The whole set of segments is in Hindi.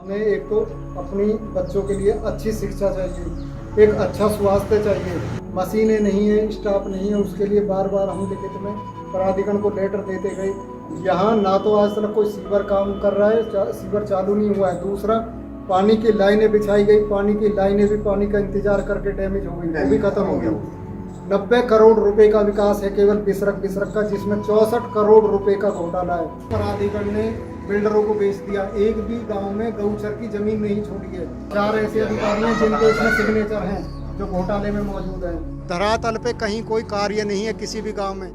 हमें एक तो अपनी बच्चों के लिए अच्छी शिक्षा चाहिए, एक अच्छा स्वास्थ्य चाहिए। मशीनें नहीं है, स्टाफ नहीं है, उसके लिए बार बार हम लिखित में प्राधिकरण को लेटर देते गए। यहाँ ना तो आज तक कोई सीवर काम कर रहा है, सीवर चालू नहीं हुआ है। दूसरा, पानी की लाइनें बिछाई गई, पानी की लाइनें भी पानी का इंतजार करके डैमेज हो गई, वो भी खत्म हो गई। 90 करोड़ रुपए का विकास है केवल बिसरक का, जिसमें 64 करोड़ रुपए का घोटाला है। प्राधिकरण ने बिल्डरों को बेच दिया। एक भी गांव में गौचर की जमीन नहीं छोड़ी है। 4 ऐसे अधिकारी हैं जिनके इसमें सिग्नेचर हैं जो घोटाले में मौजूद हैं। धरातल पे कहीं कोई कार्य नहीं है किसी भी गांव में।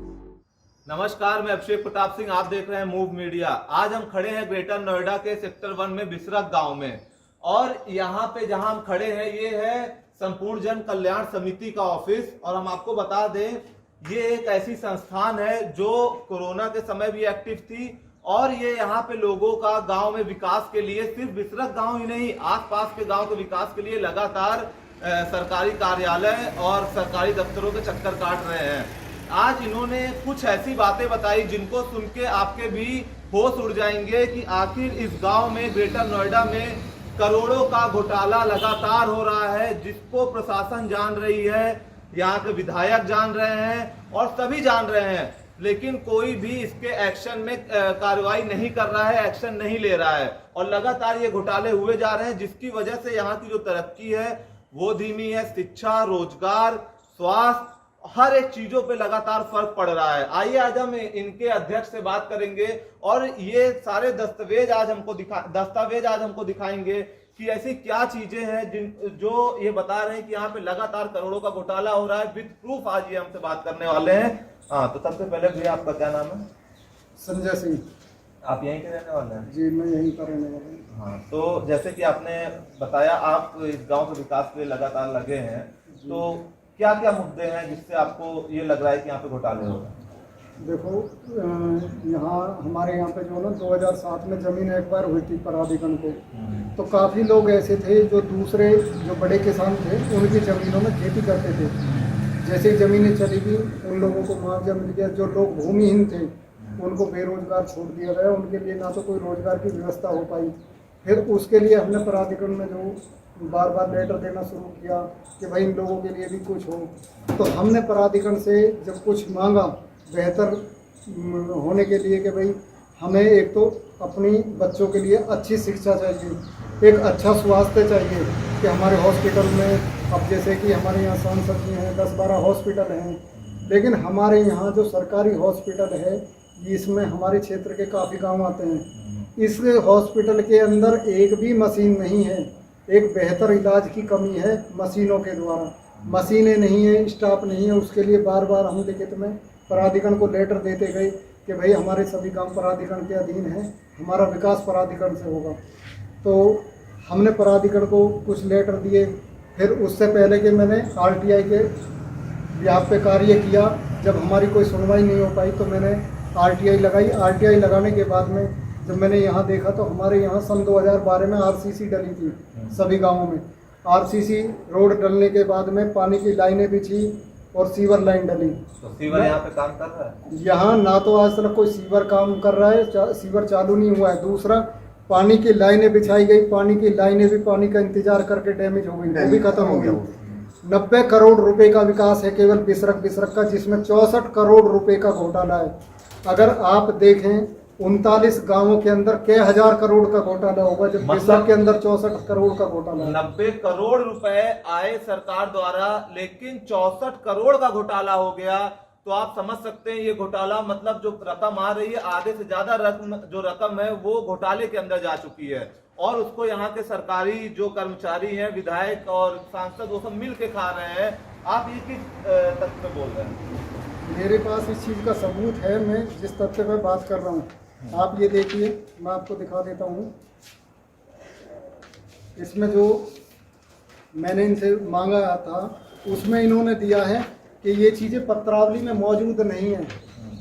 नमस्कार, मैं अभिषेक प्रताप सिंह, आप देख रहे हैं मूव मीडिया। आज हम खड़े हैं ग्रेटर नोएडा के सेक्टर 1 में बिसरक गांव में, और यहाँ पे जहां हम खड़े हैं ये है संपूर्ण जन कल्याण समिति का ऑफिस। और हम आपको बता दें, ये एक ऐसी संस्थान है जो कोरोना के समय भी एक्टिव थी, और ये यहाँ पे लोगों का गांव में विकास के लिए, सिर्फ बिसरक गांव ही नहीं, आसपास के गांव के विकास के लिए लगातार सरकारी कार्यालय और सरकारी दफ्तरों के चक्कर काट रहे हैं। आज इन्होंने कुछ ऐसी बातें बताई जिनको सुन के आपके भी होश उड़ जाएंगे कि आखिर इस गांव में, ग्रेटर नोएडा में करोड़ों का घोटाला लगातार हो रहा है, जिसको प्रशासन जान रही है, यहाँ के विधायक जान रहे हैं और सभी जान रहे हैं, लेकिन कोई भी इसके एक्शन में कार्रवाई नहीं कर रहा है, एक्शन नहीं ले रहा है, और लगातार ये घोटाले हुए जा रहे हैं, जिसकी वजह से यहाँ की जो तरक्की है वो धीमी है। शिक्षा, रोजगार, स्वास्थ्य, हर एक चीजों पे लगातार फर्क पड़ रहा है। आइए आज हम इनके अध्यक्ष से बात करेंगे और ये सारे दस्तावेज आज हमको दिखाएंगे कि ऐसी क्या चीजें हैं जो ये बता रहे हैं कि यहाँ पे लगातार करोड़ों का घोटाला हो रहा है। विद प्रूफ आज ये हमसे बात करने वाले हैं। हाँ, तो सबसे पहले भैया आपका क्या नाम है? संजय सिंह। आप यहीं के रहने वाले हैं? जी, मैं यहीं का रहने वाला हूँ। हाँ, तो जैसे कि आपने बताया, आप इस गाँव के विकास के लिए लगातार लगे हैं, तो क्या क्या मुद्दे हैं जिससे आपको ये लग रहा है कि यहाँ पे घोटाले हो रहे हैं? देखो, यहाँ हमारे यहाँ पे जो ना 2007 में जमीन एक्वायर हुई थी प्राधिकरण को, तो काफ़ी लोग ऐसे थे जो दूसरे जो बड़े किसान थे उनकी ज़मीनों में खेती करते थे। जैसे ही ज़मीनें चली गई, उन लोगों को मुआवजा मिल गया। जो लोग भूमिहीन थे उनको बेरोजगार छोड़ दिया गया, उनके लिए ना तो कोई रोजगार की व्यवस्था हो पाई। फिर उसके लिए हमने प्राधिकरण में जो बार बार लेटर देना शुरू किया कि भाई इन लोगों के लिए भी कुछ हो। तो हमने प्राधिकरण से जब कुछ मांगा बेहतर होने के लिए कि भाई हमें एक तो अपनी बच्चों के लिए अच्छी शिक्षा चाहिए, एक अच्छा स्वास्थ्य चाहिए कि हमारे हॉस्पिटल में, अब जैसे कि हमारे यहाँ सांसद जी हैं, 10-12 हॉस्पिटल हैं, लेकिन हमारे यहाँ जो सरकारी हॉस्पिटल है इसमें हमारे क्षेत्र के काफ़ी गाँव आते हैं। इस हॉस्पिटल के अंदर एक भी मशीन नहीं है। एक बेहतर इलाज की कमी है मशीनों के द्वारा। मशीनें नहीं है, स्टाफ नहीं है, उसके लिए बार बार हम लिखित में प्राधिकरण को लेटर देते गए कि भाई हमारे सभी काम प्राधिकरण के अधीन है, हमारा विकास प्राधिकरण से होगा। तो हमने प्राधिकरण को कुछ लेटर दिए। फिर उससे पहले कि मैंने RTI के ब्याह पे कार्य किया, जब हमारी कोई सुनवाई नहीं हो पाई तो मैंने RTI लगाई। RTI लगाने के बाद में जब मैंने यहाँ देखा तो हमारे यहाँ सन 2012 में RCC डली थी सभी गांवों में। RCC रोड डलने के बाद में पानी की लाइनें बिछी और सीवर लाइन डली। तो सीवर यहाँ पे काम कर रहा है? यहाँ ना तो आज तक कोई सीवर काम कर रहा है, सीवर चालू नहीं हुआ है। दूसरा, पानी की लाइनें बिछाई गई, पानी की लाइनें भी पानी का इंतजार करके डैमेज हो गई, वो भी खत्म हो गई। 90 करोड़ रुपए का विकास है केवल बिसरक का, जिसमें 64 करोड़ रुपए का घोटाला है। अगर आप देखें 39 गांवों के अंदर कई हजार करोड़ का घोटाला होगा, जब बिसरक के अंदर 64 करोड़ का घोटाला है। 90 करोड़ रुपए आए सरकार द्वारा, लेकिन 64 करोड़ का घोटाला हो गया। तो आप समझ सकते हैं ये घोटाला, मतलब जो रकम आ रही है, आधे से ज्यादा जो रकम है वो घोटाले के अंदर जा चुकी है, और उसको यहाँ के सरकारी जो कर्मचारी हैं, विधायक और सांसद, वो सब मिल के खा रहे हैं। आप ये किस तथ्य पे बोल रहे हैं? मेरे पास इस चीज का सबूत है। मैं जिस तथ्य पे बात कर रहा हूँ, आप ये देखिए, मैं आपको दिखा देता हूँ। इसमें जो मैंने इनसे मांगा था उसमें इन्होंने दिया है कि ये चीज़ें पत्रावली में मौजूद नहीं है।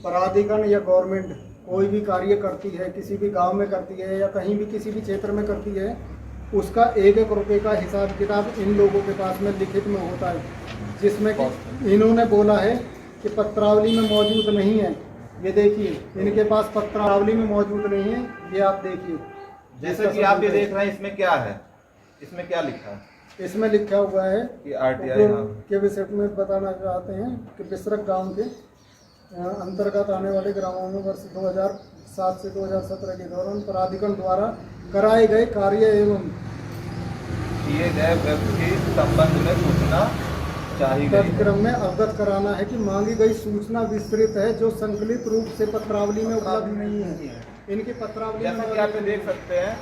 प्राधिकरण या गवर्नमेंट कोई भी कार्य करती है, किसी भी गांव में करती है या कहीं भी किसी भी क्षेत्र में करती है, उसका 1-1 रुपये का हिसाब किताब इन लोगों के पास में लिखित में होता है, जिसमें कि इन्होंने बोला है कि पत्रावली में मौजूद नहीं है। ये देखिए, इनके पास पत्रावली में मौजूद नहीं है। ये आप देखिए, जैसे कि आप ये देख रहे हैं, इसमें क्या है, इसमें क्या लिखा है? इसमें लिखा हुआ है कि RTI के विषय में बताना चाहते हैं कि बिसरक गांव के अंतर्गत आने वाले ग्रामों में वर्ष 2007 से 2017 के दौरान प्राधिकरण द्वारा कराए गए कार्य एवं किए गए व्यक्ति के संबंध में सूचना चाहिए गई है। क्रम में अवगत कराना है कि मांगी गई सूचना विस्तृत है जो संकलित रूप से पत्रावली में उपलब्ध नहीं है। इनकी पत्रावली जैसा कि आप ये देख सकते हैं,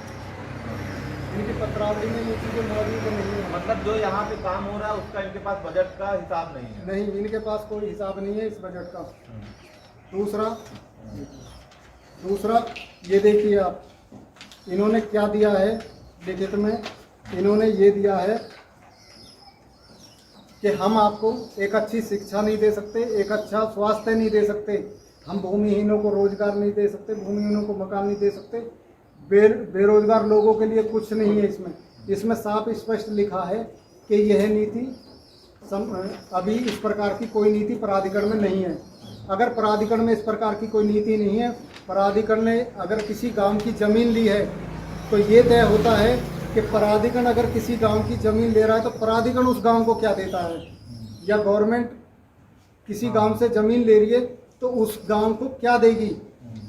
इनकी पत्रावली में ये चीजें मौजूद नहीं है। मतलब जो यहाँ पे काम हो रहा है उसका इनके पास बजट का हिसाब नहीं है। नहीं, इनके पास कोई हिसाब नहीं है इस बजट का। दूसरा ये देखिए आप, इन्होंने क्या दिया है लिखित में, इन्होंने ये दिया है कि हम आपको एक अच्छी शिक्षा नहीं दे सकते, एक अच्छा स्वास्थ्य नहीं दे सकते, हम भूमिहीनों को रोजगार नहीं दे सकते, भूमिहीनों को मकान नहीं दे सकते, बेरोजगार लोगों के लिए कुछ नहीं है। इसमें साफ स्पष्ट लिखा है कि यह नीति अभी इस प्रकार की कोई नीति प्राधिकरण में नहीं है। अगर प्राधिकरण में इस प्रकार की कोई नीति नहीं है, प्राधिकरण ने अगर किसी गांव की ज़मीन ली है तो ये तय होता है कि प्राधिकरण अगर किसी गांव की ज़मीन ले रहा है तो प्राधिकरण उस गांव को क्या देता है, या गवर्नमेंट किसी गांव से ज़मीन ले रही है तो उस गांव को क्या देगी।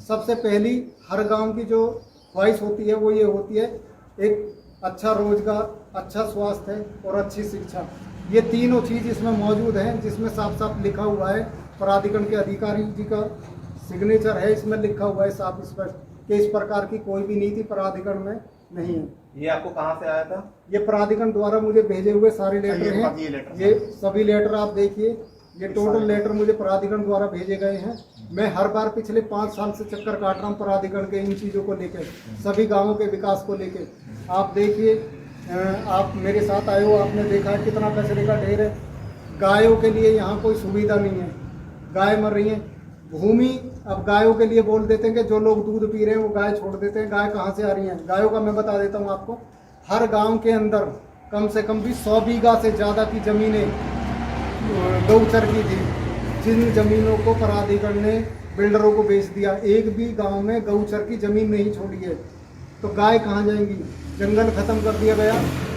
सबसे पहली हर गांव की जो ख्वाहिश होती है वो ये होती है एक अच्छा रोजगार, अच्छा स्वास्थ्य और अच्छी शिक्षा। ये तीनों चीज़ इसमें मौजूद हैं, जिसमें साफ साफ लिखा हुआ है। प्राधिकरण के अधिकारी जी का सिग्नेचर है, इसमें लिखा हुआ है साफ स्पष्ट कि इस प्रकार की कोई भी नीति प्राधिकरण में नहीं है। ये आपको कहाँ से आया था? ये प्राधिकरण द्वारा मुझे भेजे हुए सारे लेटर हैं। ये सभी लेटर आप देखिए, ये टोटल लेटर मुझे प्राधिकरण द्वारा भेजे गए हैं। मैं हर बार पिछले 5 साल से चक्कर काट रहा हूँ प्राधिकरण के इन चीज़ों को लेकर, सभी गाँवों के विकास को लेकर। आप देखिए, आप मेरे साथ आए हो, आपने देखा है कितना कचरे का ढेर है। गायों के लिए यहाँ कोई सुविधा नहीं है, गाय मर रही हैं। भूमि अब गायों के लिए बोल देते हैं कि जो लोग दूध पी रहे हैं वो गाय छोड़ देते हैं। गाय कहाँ से आ रही हैं? गायों का मैं बता देता हूँ आपको। हर गांव के अंदर कम से कम भी 100 बीघा से ज़्यादा की ज़मीनें गौचर की थी, जिन ज़मीनों को प्राधिकरण ने बिल्डरों को बेच दिया। एक भी गांव में गौचर की ज़मीन नहीं छोड़ी है, तो गाय कहाँ जाएंगी? जंगल खत्म कर दिया गया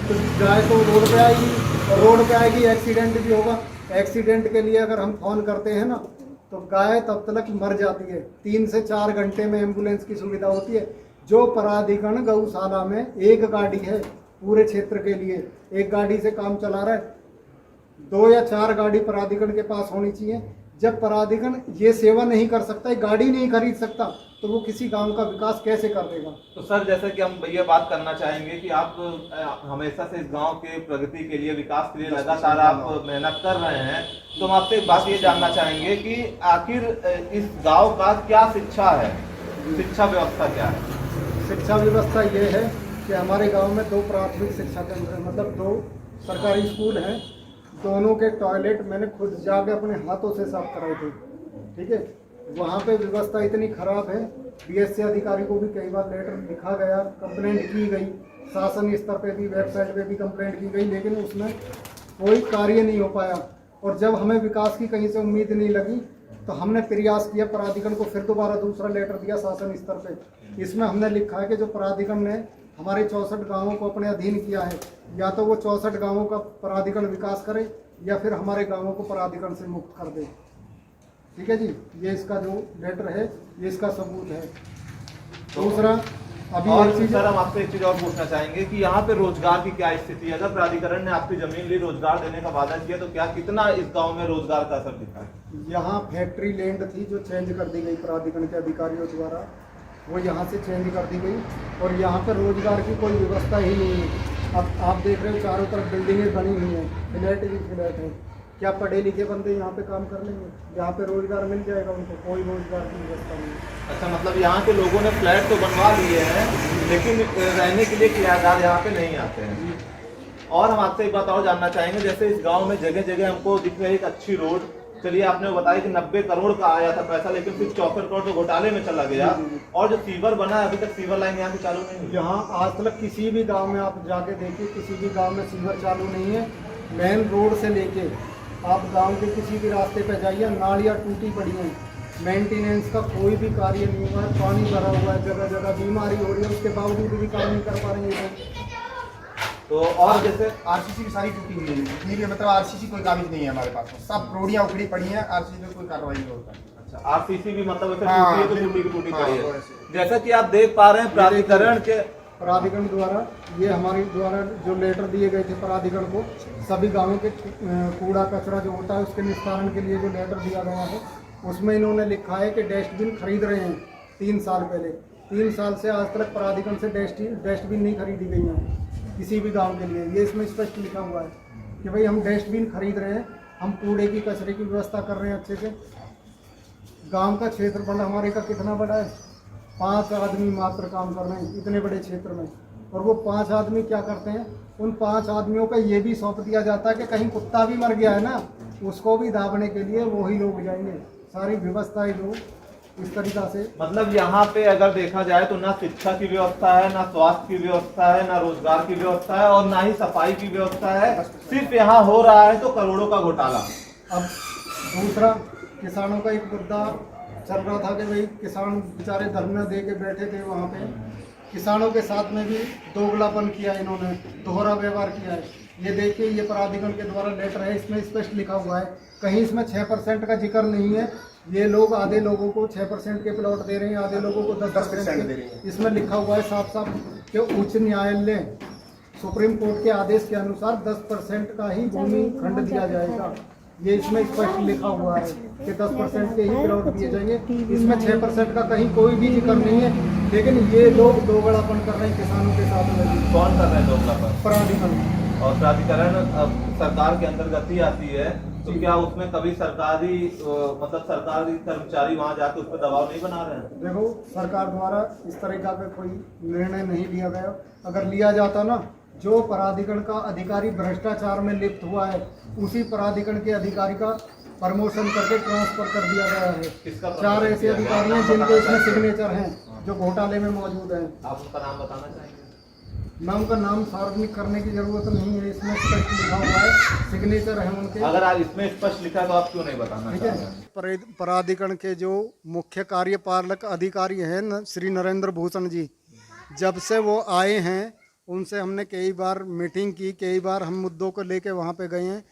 तो गाय तो रोड पे आएगी, और रोड पे आएगी एक्सीडेंट भी होगा। एक्सीडेंट के लिए अगर हम फ़ोन करते हैं ना तो गाय तब तक मर जाती है। 3 से 4 घंटे में एम्बुलेंस की सुविधा होती है। जो प्राधिकरण गौशाला में एक गाड़ी है पूरे क्षेत्र के लिए, एक गाड़ी से काम चला रहा है, 2 या 4 गाड़ी प्राधिकरण के पास होनी चाहिए। जब प्राधिकरण ये सेवा नहीं कर सकता, गाड़ी नहीं खरीद सकता, तो वो किसी गांव का विकास कैसे कर देगा? तो सर, जैसे कि हम ये बात करना चाहेंगे कि आप हमेशा से इस गांव के प्रगति के लिए, विकास के लिए लगातार आप मेहनत कर रहे हैं, तो हम आपसे एक बात ये जानना चाहेंगे कि आखिर इस गांव का क्या शिक्षा है, शिक्षा व्यवस्था क्या है? शिक्षा व्यवस्था ये है कि हमारे गाँव में 2 प्राथमिक शिक्षा केंद्र हैं, मतलब 2 सरकारी स्कूल हैं। दोनों के टॉयलेट मैंने खुद जाके अपने हाथों से साफ कराए थे। ठीक है, वहाँ पे व्यवस्था इतनी खराब है, BSC अधिकारी को भी कई बार लेटर लिखा गया, कंप्लेंट की गई, शासन स्तर पे भी, वेबसाइट पे भी कंप्लेंट की गई, लेकिन उसमें कोई कार्य नहीं हो पाया। और जब हमें विकास की कहीं से उम्मीद नहीं लगी तो हमने प्रयास किया, प्राधिकरण को फिर दोबारा दूसरा लेटर दिया शासन स्तर पे। इसमें हमने लिखा है कि जो प्राधिकरण ने हमारे 64 गांवों को अपने अधीन किया है, या तो वो 64 गांवों का प्राधिकरण विकास करे या फिर हमारे गांवों को प्राधिकरण से मुक्त कर दे। ठीक है जी, ये इसका जो लेटर है ये इसका सबूत है। दूसरा, अभी और एक चीज सर, हम आपसे एक चीज और पूछना चाहेंगे कि यहाँ पे रोजगार की क्या स्थिति है? अगर प्राधिकरण ने आपकी जमीन ली, रोजगार देने का वादा किया, तो क्या कितना इस गांव में रोजगार का असर दिखा है? यहाँ फैक्ट्री लैंड थी जो चेंज कर दी गई प्राधिकरण के अधिकारियों द्वारा, वो यहाँ से चेंज कर दी गई, और यहाँ पर रोजगार की कोई व्यवस्था ही नहीं है। अब आप देख रहे हो चारों तरफ बिल्डिंगें बनी हुई हैं, फ्लैट ही फ्लैट हैं। क्या पढ़े लिखे बंदे यहाँ पे काम कर लेंगे? यहाँ पे रोजगार मिल जाएगा उनको? कोई रोजगार की व्यवस्था नहीं। अच्छा, मतलब यहाँ के लोगों ने फ्लैट तो बनवा लिए हैं, लेकिन रहने के लिए किराएदार यहाँ पे नहीं आते हैं। और हम आपसे एक बात और जानना चाहेंगे, जैसे इस गांव में जगह जगह हमको दिख रही है एक अच्छी रोड। चलिए, आपने बताया कि 90 करोड़ का आया था पैसा, लेकिन फिर 64 करोड़ तो घोटाले में चला गया। और जो सीवर बना है, अभी तक सीवर लाइन यहाँ से चालू नहीं हुई। यहाँ आज तक किसी भी गांव में आप जाके देखिए, किसी भी गांव में सीवर चालू नहीं है। मेन रोड से लेके आप गांव के किसी भी रास्ते पे जाइए, नालियाँ टूटी पड़ी हैं, मेंटेनेंस का कोई भी कार्य नहीं हुआ है, पानी भरा हुआ है, जगह जगह बीमारी हो रही है, उसके बावजूद भी काम नहीं कर पा रहे हैं ये लोग। तो और जैसे आरसीसी की सारी टूटी हुई है, जितनी भी मतलब आरसीसी कोई कागज नहीं है हमारे पास, सब रोडियां उखड़ी पड़ी हैं, आरसीसी में कोई कार्रवाई नहीं होता। अच्छा, आरसीसी भी मतलब ऐसे हाँ, टूटी है तो टूटी की टूटी हाँ, पड़ी वो है। ऐसे। जैसा कि आप देख पा रहे हैं प्राधिकरण के प्राधिकरण द्वारा ये हमारे द्वारा जो लेटर दिए गए थे प्राधिकरण को, सभी गांवों के कूड़ा कचरा जो होता है उसके निस्तारण के लिए जो लेटर दिया गया है, उसमें इन्होंने लिखा है कि डस्टबिन खरीद रहे हैं 3 साल पहले। 3 साल से आज तक प्राधिकरण से डस्टबिन नहीं खरीदी गई है किसी भी गांव के लिए। ये इसमें स्पष्ट लिखा हुआ है कि भाई हम डस्टबिन खरीद रहे हैं, हम कूड़े की कचरे की व्यवस्था कर रहे हैं अच्छे से। गांव का क्षेत्रफल हमारे का कितना बड़ा है, 5 आदमी मात्र काम कर रहे हैं इतने बड़े क्षेत्र में। और वो 5 आदमी क्या करते हैं, उन 5 आदमियों का ये भी सौंप दिया जाता है कि कहीं कुत्ता भी मर गया है ना, उसको भी दाबने के लिए वही लोग जाएंगे। सारी व्यवस्थाएं लोग इस तरीका से, मतलब यहाँ पे अगर देखा जाए तो ना शिक्षा की व्यवस्था है, ना स्वास्थ्य की व्यवस्था है, ना रोजगार की व्यवस्था है और ना ही सफाई की व्यवस्था है। सिर्फ यहाँ हो रहा है तो करोड़ों का घोटाला। अब दूसरा, किसानों का एक मुद्दा चल रहा था कि भाई किसान बेचारे धरना दे के बैठे थे वहाँ पे, किसानों के साथ में भी दोगलापन किया इन्होंने, दोहरा व्यवहार किया है। ये देखिए, ये प्राधिकरण के द्वारा लेटर है, इसमें स्पष्ट लिखा हुआ है, कहीं इसमें 6% का जिक्र नहीं है। ये लोग आधे लोगों को 6% के प्लॉट दे रहे हैं, आधे लोगों को 10% दे रहे हैं। इसमें लिखा हुआ है साफ साफ कि उच्च न्यायालय सुप्रीम कोर्ट के आदेश के अनुसार 10% का ही भूमि खंड दिया जाएगा। ये इसमें स्पष्ट लिखा हुआ है कि 10% के ही प्लॉट दिए जाएंगे। इसमें 6% का कहीं कोई भी जिक्र नहीं है, लेकिन ये लोग दोगलापन कर रहे हैं किसानों के साथ में भी। कौन कर रहे हैं दोगलापन? प्राधिकरण। और प्राधिकरण अब सरकार के अंतर्गत ही आती है, तो क्या उसमें कभी सरकारी मतलब सरकारी कर्मचारी वहां जाके उस पर दबाव नहीं बना रहे हैं? देखो, सरकार द्वारा इस तरह का कोई निर्णय नहीं लिया गया। अगर लिया जाता ना, जो प्राधिकरण का अधिकारी भ्रष्टाचार में लिप्त हुआ है, उसी प्राधिकरण के अधिकारी का प्रमोशन करके ट्रांसफर कर दिया गया है। किसका 4 ऐसे अधिकारी हैं जिनके इसमें सिग्नेचर हैं, जो घोटाले में मौजूद हैं। आप उनका नाम बताना चाहेंगे? मैं उनका नाम सार्वजनिक करने की जरूरत नहीं है, इसमें स्पष्ट लिखा हुआ है, सिग्नेचर है उनके। अगर आज इसमें स्पष्ट लिखा है तो आप क्यों नहीं बताना ठीक चाह है। रहे हैं? प्राधिकरण के जो मुख्य कार्यपालक अधिकारी हैं श्री नरेंद्र भूषण जी, जब से वो आए हैं उनसे हमने कई बार मीटिंग की, कई बार हम मुद्दों को लेके वहाँ पे गए हैं।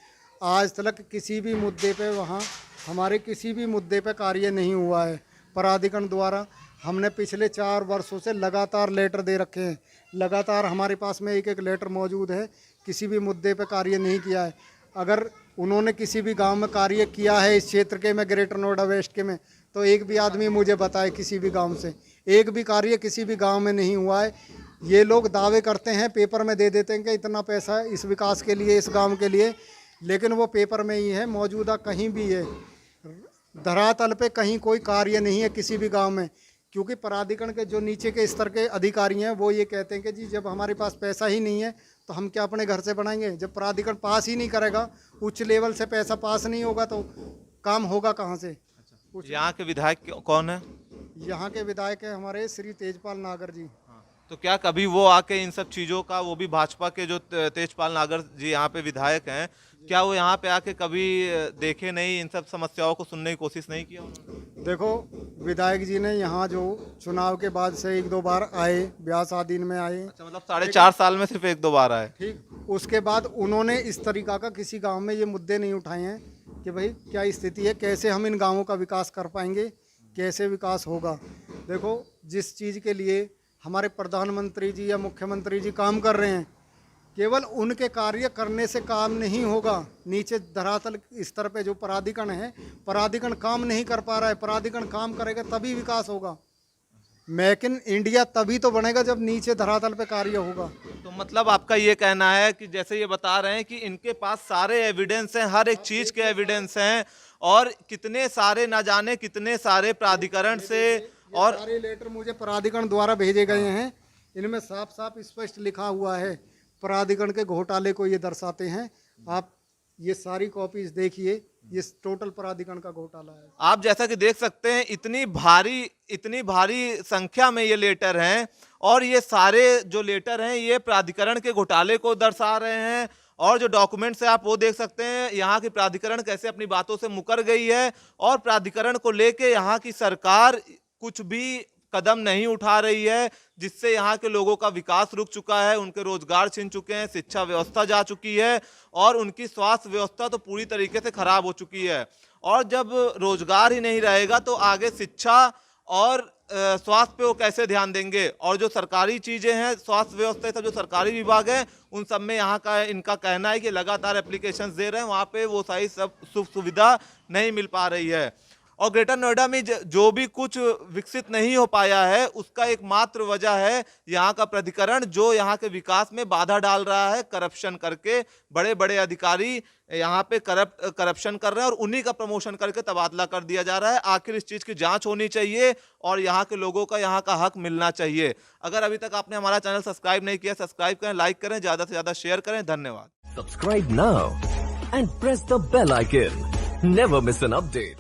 आज तक किसी भी मुद्दे पे वहाँ हमारे किसी भी मुद्दे पे कार्य नहीं हुआ है प्राधिकरण द्वारा। हमने पिछले 4 वर्षों से लगातार लेटर दे रखे हैं, लगातार हमारे पास में एक लेटर मौजूद है, किसी भी मुद्दे पे कार्य नहीं किया है। अगर उन्होंने किसी भी गांव में कार्य किया है इस क्षेत्र के में, ग्रेटर नोएडा वेस्ट के में, तो एक भी आदमी मुझे बताए किसी भी गांव से एक भी कार्य किसी भी गांव में नहीं हुआ है। ये लोग दावे करते हैं, पेपर में दे देते हैं कि इतना पैसा है इस विकास के लिए, इस गांव के लिए, लेकिन वो पेपर में ही है, मौजूदा कहीं भी है, धरातल पे कहीं कोई कार्य नहीं है किसी भी गांव में। क्योंकि प्राधिकरण के जो नीचे के स्तर के अधिकारी हैं वो ये कहते हैं कि जी जब हमारे पास पैसा ही नहीं है तो हम क्या अपने घर से बनाएंगे। जब प्राधिकरण पास ही नहीं करेगा, उच्च लेवल से पैसा पास नहीं होगा तो काम होगा कहाँ से। यहाँ के विधायक कौन है? यहाँ के विधायक है हमारे श्री तेजपाल नागर जी। तो क्या कभी वो आके इन सब चीज़ों का, वो भी भाजपा के जो तेजपाल नागर जी यहाँ पे विधायक हैं, क्या वो यहाँ पे आके कभी देखे नहीं, इन सब समस्याओं को सुनने की कोशिश नहीं किया उन्होंने? देखो, विधायक जी ने यहाँ जो चुनाव के बाद से 1-2 बार आए, ब्याह शादी में आए। अच्छा, मतलब 4.5 साल में सिर्फ 1-2 बार आए। ठीक, उसके बाद उन्होंने इस तरीका का किसी गांव में ये मुद्दे नहीं उठाए हैं कि भाई क्या स्थिति है, कैसे हम इन गांवों का विकास कर पाएंगे, कैसे विकास होगा। देखो, जिस चीज़ के लिए हमारे प्रधानमंत्री जी या मुख्यमंत्री जी काम कर रहे हैं, केवल उनके कार्य करने से काम नहीं होगा। नीचे धरातल स्तर पे जो प्राधिकरण है, प्राधिकरण काम नहीं कर पा रहा है, प्राधिकरण काम करेगा तभी विकास होगा। मेक इन इंडिया तभी तो बनेगा जब नीचे धरातल पे कार्य होगा। तो मतलब आपका ये कहना है कि जैसे ये बता रहे हैं कि इनके पास सारे एविडेंस हैं, हर एक चीज के एविडेंस हैं, और कितने सारे ना जाने कितने सारे प्राधिकरण से, और सारे लेटर मुझे प्राधिकरण द्वारा भेजे गए हैं, इनमें साफ साफ स्पष्ट लिखा हुआ है, प्राधिकरण के घोटाले को ये दर्शाते हैं। आप ये सारी कॉपीज देखिए, ये टोटल प्राधिकरण का घोटाला है। आप जैसा कि देख सकते हैं इतनी भारी संख्या में ये लेटर हैं, और ये सारे जो लेटर हैं ये प्राधिकरण के घोटाले को दर्शा रहे हैं, और जो डॉक्यूमेंट्स है आप वो देख सकते हैं, यहाँ की प्राधिकरण कैसे अपनी बातों से मुकर गई है और प्राधिकरण को लेके यहाँ की सरकार कुछ भी कदम नहीं उठा रही है, जिससे यहाँ के लोगों का विकास रुक चुका है, उनके रोजगार छिन चुके हैं, शिक्षा व्यवस्था जा चुकी है और उनकी स्वास्थ्य व्यवस्था तो पूरी तरीके से खराब हो चुकी है। और जब रोजगार ही नहीं रहेगा तो आगे शिक्षा और स्वास्थ्य पे वो कैसे ध्यान देंगे। और जो सरकारी चीजें हैं, स्वास्थ्य व्यवस्था सब जो सरकारी विभाग है, उन सब में यहाँ का इनका कहना है कि लगातार एप्लीकेशंस दे रहे हैं, वहाँ पे वो सही सब सुख सुविधा नहीं मिल पा रही है। और ग्रेटर नोएडा में जो भी कुछ विकसित नहीं हो पाया है, उसका एकमात्र वजह है यहाँ का प्राधिकरण, जो यहाँ के विकास में बाधा डाल रहा है करप्शन करके। बड़े बड़े अधिकारी यहाँ पे करप्शन कर रहे हैं और उन्हीं का प्रमोशन करके तबादला कर दिया जा रहा है। आखिर इस चीज की जांच होनी चाहिए और यहाँ के लोगों का यहाँ का हक मिलना चाहिए। अगर अभी तक आपने हमारा चैनल सब्सक्राइब नहीं किया, सब्सक्राइब करें, लाइक करें, ज्यादा से ज्यादा शेयर करें। धन्यवाद। Subscribe now and press the bell icon. Never miss an update.